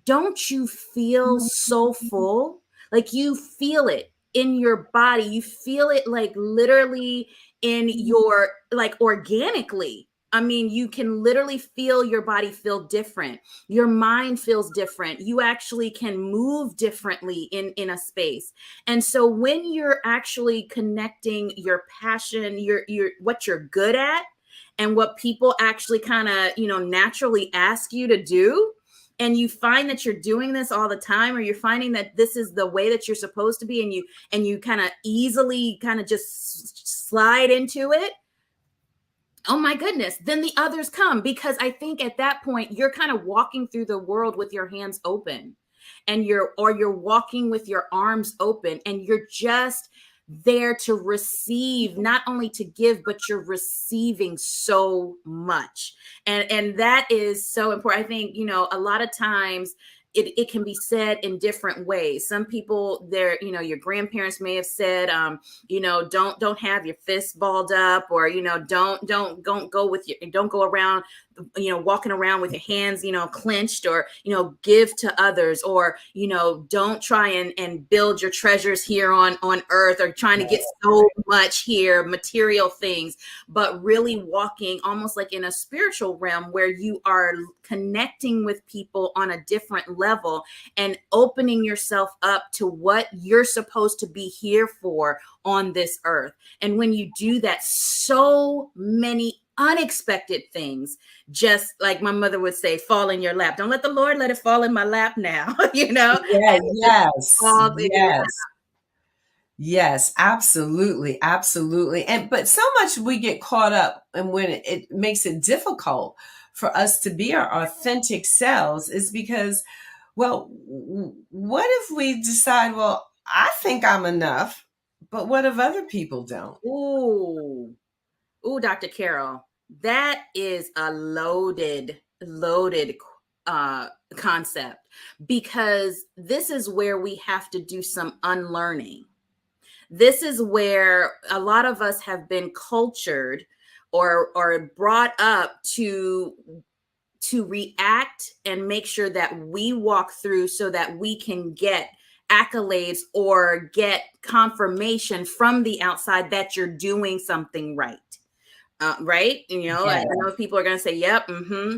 Don't you feel so full? Like you feel it in your body. You feel it like literally in your like organically. I mean, you can literally feel your body feel different. Your mind feels different. You actually can move differently in a space. And so when you're actually connecting your passion, your what you're good at and what people actually kind of, you know, naturally ask you to do, and you find that you're doing this all the time, or you're finding that this is the way that you're supposed to be, and you kind of easily kind of just slide into it, oh my goodness, then the others come, because I think at that point you're kind of walking through the world with your hands open, and you're walking with your arms open, and you're just there to receive, not only to give, but you're receiving so much. And that is so important. I think, you know, a lot of times it can be said in different ways. Some people, there, you know, your grandparents may have said, you know, don't have your fists balled up, or, you know, don't go with your, don't go around, you know, walking around with your hands, you know, clenched, or, you know, give to others, or, you know, don't try and build your treasures here on earth, or trying to get so much here, material things, but really walking almost like in a spiritual realm where you are connecting with people on a different level and opening yourself up to what you're supposed to be here for on this earth. And when you do that, so many unexpected things, just like my mother would say, fall in your lap. Don't let the Lord let it fall in my lap now, you know? Yeah, And it just yes, falls in your lap. yes. Yes, absolutely, absolutely. And but so much we get caught up, and when it makes it difficult for us to be our authentic selves is because, well, what if we decide, well, I think I'm enough, but what if other people don't? Ooh, ooh, Dr. Carol, that is a loaded concept, because this is where we have to do some unlearning. This is where a lot of us have been cultured or brought up to react and make sure that we walk through so that we can get accolades or get confirmation from the outside that you're doing something right. Right? You know, I Yeah, know people are going to say, yep,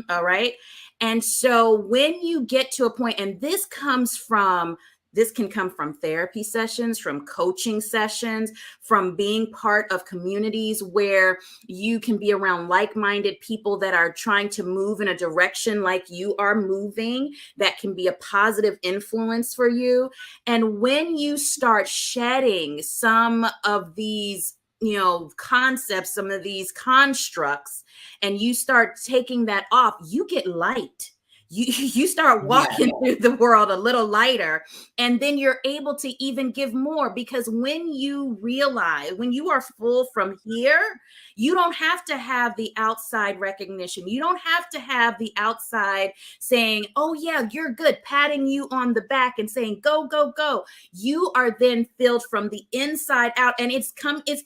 all right. And so when you get to a point, and this can come from therapy sessions, from coaching sessions, from being part of communities where you can be around like-minded people that are trying to move in a direction like you are moving, that can be a positive influence for you. And when you start shedding some of these, you know, concepts, some of these constructs, and you start taking that off, you get light. You start yeah, walking through the world a little lighter, and then you're able to even give more, because when you realize, when you are full from here, you don't have to have the outside recognition. You don't have to have the outside saying, oh yeah, you're good, patting you on the back and saying, go, go, go. You are then filled from the inside out, and it's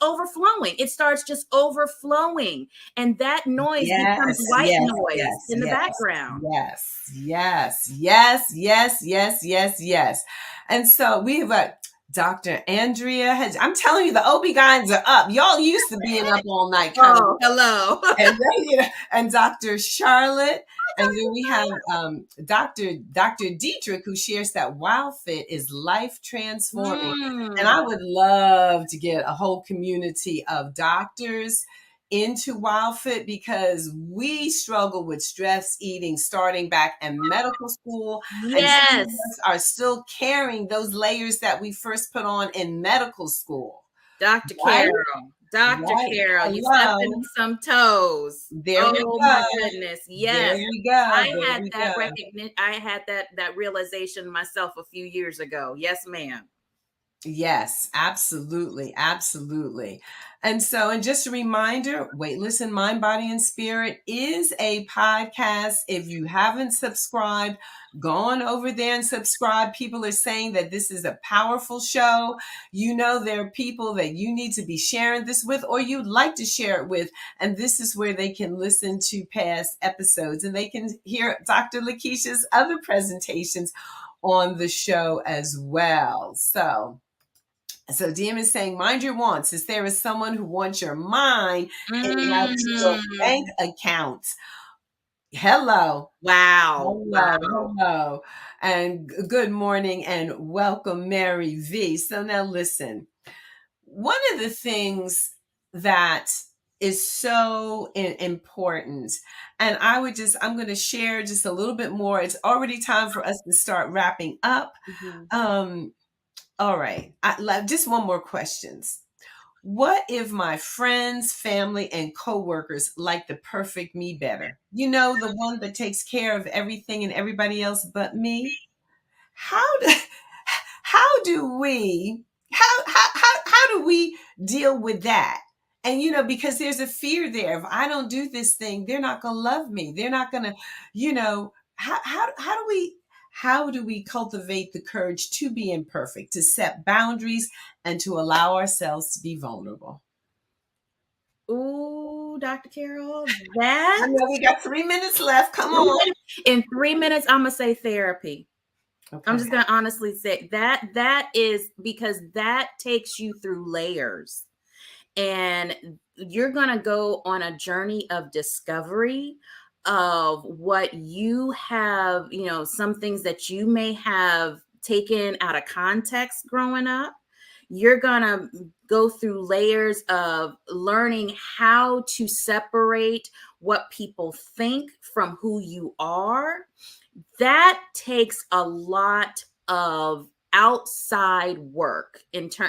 overflowing. It starts just overflowing, and that noise becomes yes, white yes, noise yes, in the yes, background. yes, yes, yes, yes, yes, yes, yes. And so we have a Dr. Andrea has, I'm telling you, the OB-GYNs are up. Y'all used to being up all night kind of, Oh, hello. and then, you know, and Dr. Charlotte, and then we have Dr. Dietrich, who shares that Wow Fit is life transforming. And Mm. I would love to get a whole community of doctors into WildFit because we struggle with stress eating starting back in medical school. And some of Yes. us are still carrying those layers that we first put on in medical school. Dr. Right? Carol, Dr. Right. Carol, you stepping Hello. on some toes. There we Oh go. my goodness. There Yes. we go. I There had we that go. recognition. I had that realization myself a few years ago. Yes, ma'am. Yes, absolutely. Absolutely. And just a reminder, Weightless in Mind, Body, and Spirit is a podcast. If you haven't subscribed, go on over there and subscribe. People are saying that this is a powerful show. You know, there are people that you need to be sharing this with, or you'd like to share it with. And this is where they can listen to past episodes and they can hear Dr. LaKeisha's other presentations on the show as well. So DM is saying, mind your wants. Is there is someone who wants your mind and has your bank Mm. account? Hello. Wow. Hello. Wow. Hello. And good morning and welcome, Mary V. So now listen, one of the things that is so important, and I'm going to share just a little bit more. It's already time for us to start wrapping up. Mhm. All right. Just one more questions. What if my friends, family, and coworkers like the perfect me better? You know, the one that takes care of everything and everybody else but me? How do how do we how do we deal with that? And because there's a fear there. If I don't do this thing, they're not going to love me. They're not going to, how do we cultivate the courage to be imperfect, to set boundaries, and to allow ourselves to be vulnerable? Ooh, Dr. Carol, I that know we got 3 minutes left. Come on. in 3 minutes, I'm gonna say therapy. I'm Okay. just gonna honestly say that is because that takes you through layers. And you're going to go on a journey of discovery of what you have, some things that you may have taken out of context growing up. You're going to go through layers of learning how to separate what people think from who you are. That takes a lot of outside work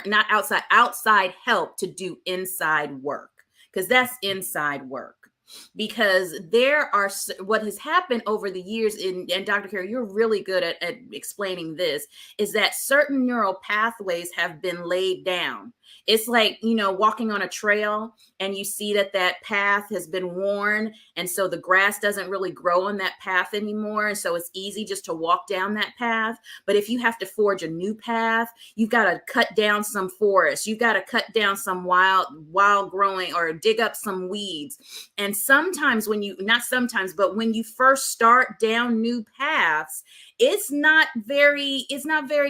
not outside help to do inside work, because that's inside work. Because there are what has happened over the years and Dr. Carey, you're really good at explaining this, is that certain neural pathways have been laid down. It's like, walking on a trail and you see that path has been worn, and so the grass doesn't really grow on that path anymore, and so it's easy just to walk down that path. But if you have to forge a new path, you've got to cut down some forest, you've got to cut down some wild growing, or dig up some weeds. And sometimes when you first start down new paths, it's not very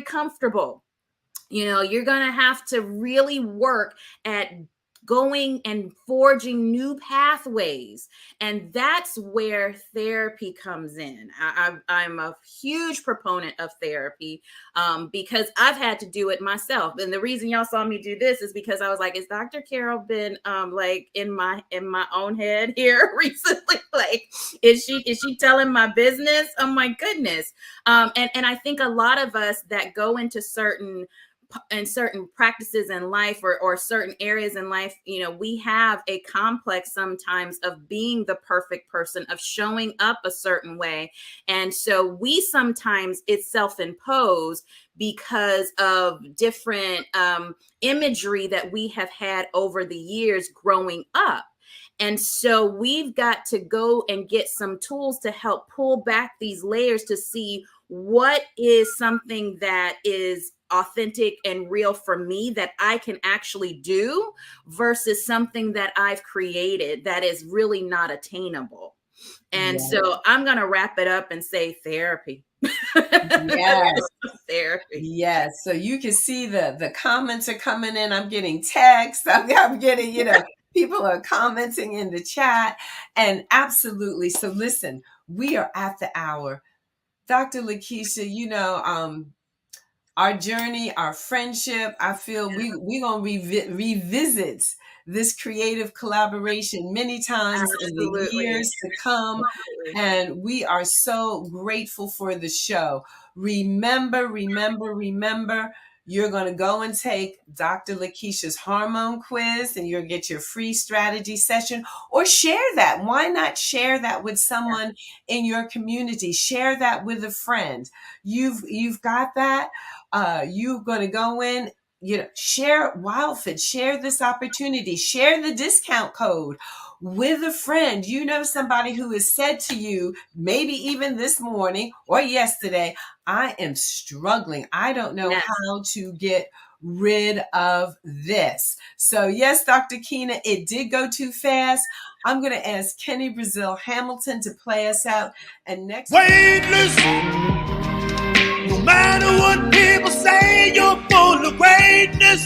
comfortable. You're going to have to really work at going and forging new pathways. And that's where therapy comes in. I'm a huge proponent of therapy, because I've had to do it myself. And the reason y'all saw me do this is because I was like, is Dr. Carol been like in my own head here recently? Like, is she telling my business? Oh my goodness. And I think a lot of us that go into certain practices in life, or certain areas in life, we have a complex sometimes of being the perfect person, of showing up a certain way. And so we sometimes it's self-imposed because of different imagery that we have had over the years growing up. And so we've got to go and get some tools to help pull back these layers to see what is something that is authentic and real for me that I can actually do, versus something that I've created that is really not attainable. And Yes. so I'm going to wrap it up and say therapy. Yes. Therapy. Yes. So you can see the comments are coming in. I'm getting texts. I'm getting, people are commenting in the chat. And absolutely. So listen, we are at the hour. Dr. LaKeisha, our journey, our friendship, I feel we're going to revisit this creative collaboration many times in the Absolutely. years to come. And we are so grateful for the show. Remember, you're going to go and take Dr. LaKeischa's hormone quiz, and you'll get your free strategy session, or share that. Why not share that with someone in your community? Share that with a friend. You've got that. You're going to go in, share WildFit, share this opportunity, share the discount code with a friend. Somebody who has said to you, maybe even this morning or yesterday, I am struggling. I don't know how to get rid of this. So yes, Dr. Keena, it did go too fast. I'm going to ask Kenny Brazil Hamilton to play us out. And next, weightless. No matter what people say, you're full of greatness.